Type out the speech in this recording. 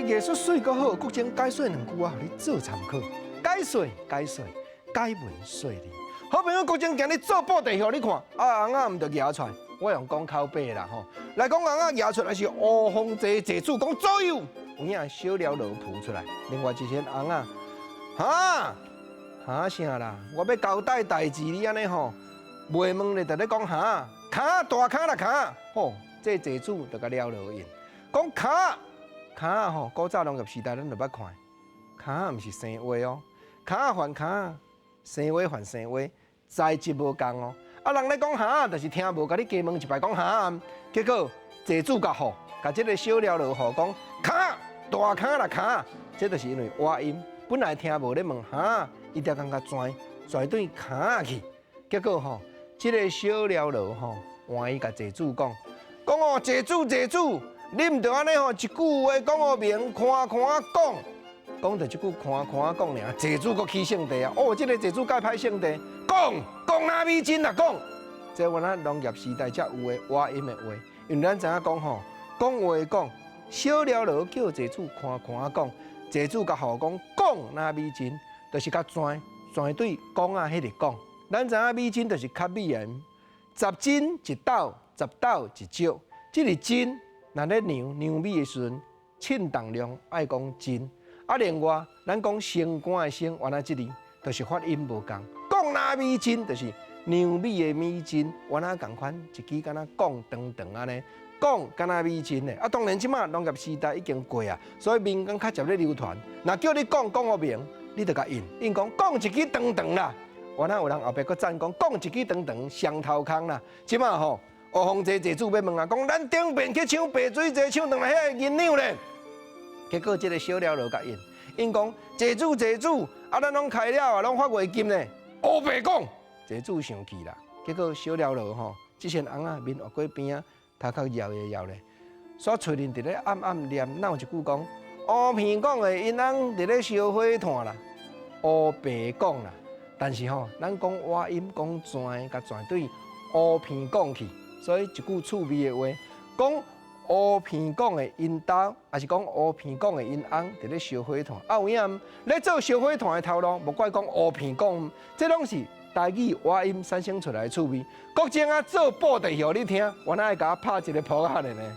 艺术水阁好，国情解说两句啊，互你做参考。解说，解文说理。好朋友，国情今日做布袋互你看，啊，红仔毋着举出来，我用讲口碑啦吼。来讲红仔举出来是乌风济济主讲左右，有影小了落铺出来。另外一件红仔，哈啥啦？我要交代代志，你安尼吼，袂问咧，就咧讲哈大卡啦卡，吼，这济主就甲了落印。讲卡吼，古早农业时代咱就捌看，卡毋是生话哦，卡还卡，生话还生话，材质无共哦。啊，人咧讲哈，就是听无，甲你加问一摆讲哈，结果济主甲吼，甲这个小了落吼讲卡大卡啦卡，这就是因为话音本来听无咧问哈，伊就感觉拽对卡去，结果吼，这个小了落吼，换伊甲济主讲哦，济主。你毋着安尼吼，一句话讲个明，看讲着一句看讲尔，济主阁起性地啊！哦，这个济主介歹性地，讲哪美金啊讲，这阮咱农业时代才有的话音的话，因为咱知影讲吼，讲话讲，小了落叫济主看讲，济主甲好讲哪美金，就是甲转对讲啊迄个讲，咱知影美金就是较美的，10斤一斗，10斗一石，这个斤。若咧酿米的时阵，称重量爱讲斤。啊，另外咱讲升官的升，原来这里就是发音无共。讲哪米斤，就是酿米的米斤，原来共款一支敢若讲长安尼，讲敢若米斤的。啊，当然即马农业时代已经过啊，所以民间较接咧流传。若叫你讲个明，你就甲印讲一支长啦。原来有人后壁佫赞讲一支长上头空啦。即马吼。乌风济主要问啊，讲咱顶边去抢白水济，抢倒来遐个银两咧。结果这个小了落甲因讲济主，啊咱拢开了啊，拢发月金咧。乌白讲，济主生气啦。结果小了落吼，这些翁仔面学过边啊，头壳摇咧，煞嘴面伫咧暗念闹一句讲，乌片讲的因翁伫咧烧火炭啦，乌白讲啦。但是吼，咱讲话音讲转甲转对乌片讲去。所以一句趣味的话，讲乌片讲的因兜，还是讲乌片讲的因翁伫咧烧火炭。啊，有影咧做烧火炭的头路，莫怪讲乌片讲，这拢是台语话音产生出来的趣味。国情啊，做布袋互你听，我哪会甲拍一个谱仔呢？